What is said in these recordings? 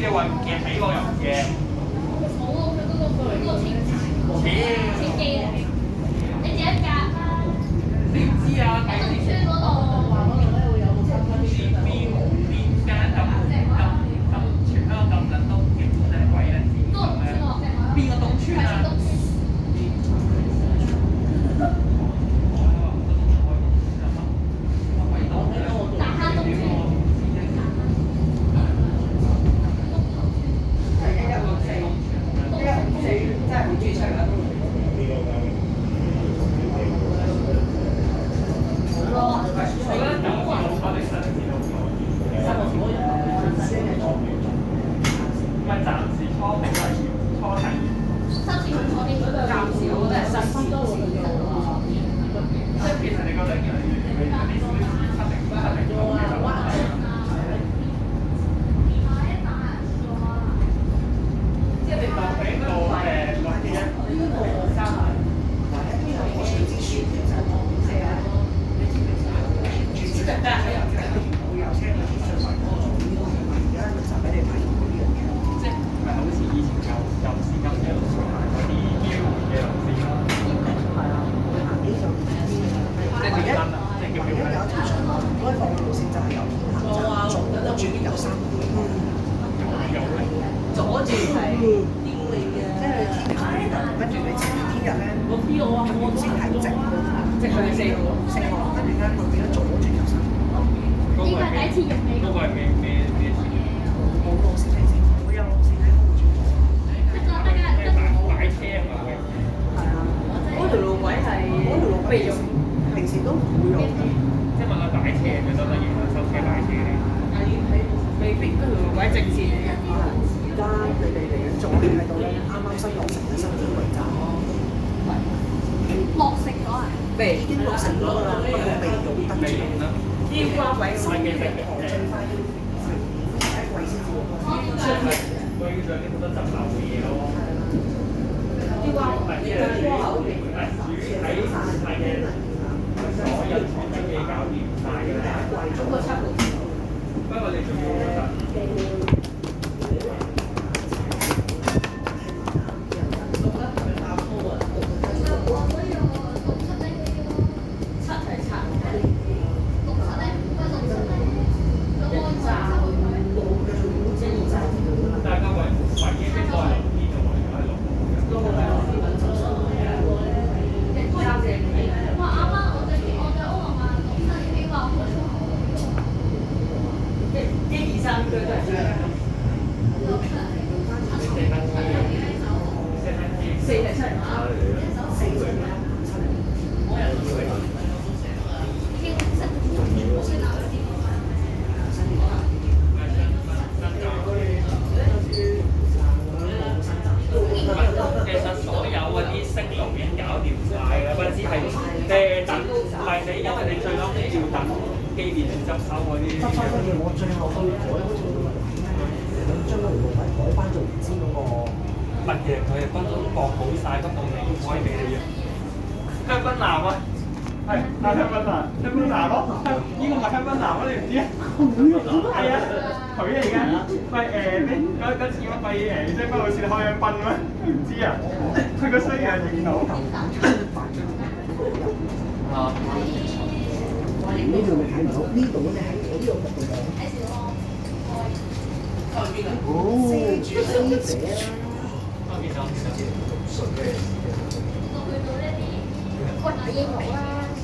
你話唔驚起我又唔驚。冇啊！佢嗰個清清機啊，你自己夾啦。你唔知啊？喺東村嗰度。邊間咁全香港咁撚多嘅古仔鬼咧？邊個東村啊？大蝦東村。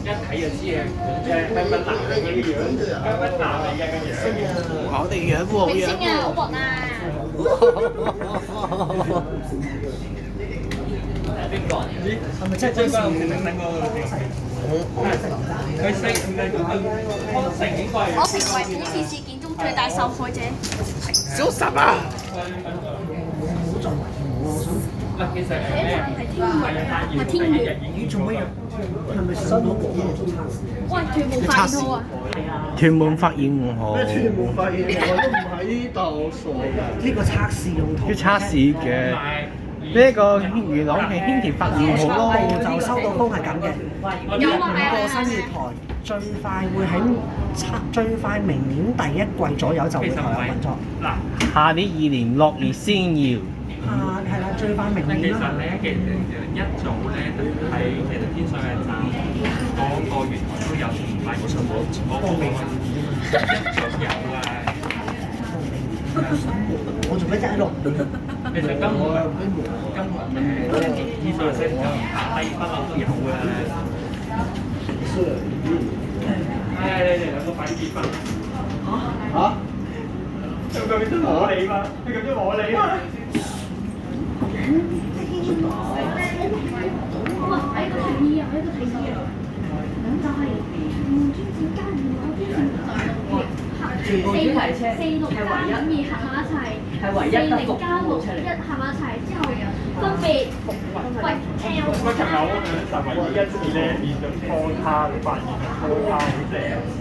一睇就知嘅，香檳男嘅嗰啲樣，香檳男嚟嘅個樣。我哋樣喎，明星啊，好薄啊！邊個？咦？係咪真係張家榮等嗰個？佢識唔係康城應該係。我成為本次事件中最大受害者。小十啊！唔係，其實係咩？係天元。你做乜嘢？係咪新嗰個？喂，屯門發現號啊！屯門發現號。咩屯門發現號都唔喺呢度，傻㗎！呢個測試用途。要測試嘅。你呢個元朗嘅輕田發現好咯，就收到風係咁嘅。5個新月台最快會最快明年第一季左右就會投入運作。嗱，下年2年6月先要。係啦，最快明其年啦。實咧，其實一早咧喺其實天水圍站嗰個月台都有唔係嗰個一早有啊。我做咩啫喺度？其實根本天水圍西站下低不嬲都有㗎啦。你哋兩個快啲結婚。嚇？佢咁樣摸你嘛？佢咁樣摸你嘛？哇！喺個提議啊，喺個提議啊，就係專線加2個專線4六加5合埋一齊，40加61合埋一齊之後分別喂 L 喂，琴日我實為依一次咧練咗拖卡，你發現拖卡好正。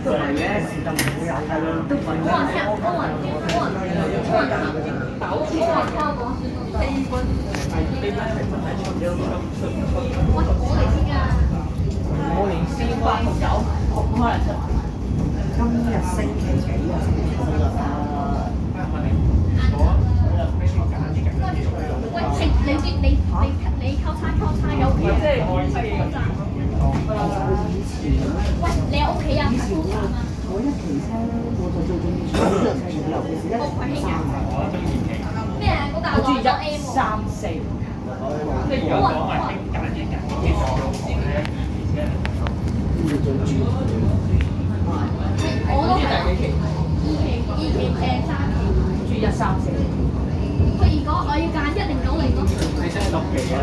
都係嘅，時就唔會有㗎啦。都唔係我話聽，我話我嚟先㗎。我連先話同有可能出。今日星期幾啊？喂，你交叉有屋企即係愛妻嗰站。喂，你有屋企啊？拍拖站啊？我一期車我就最中意坐呢樣嘢，尤其是一期3我中意嘅。咩啊？嗰大陸1 M 3、4。即係如果講係揀一揀，其實我咧我都係2期3期。住1、3、4。佢如果我要揀109零咯。你真係6期啊！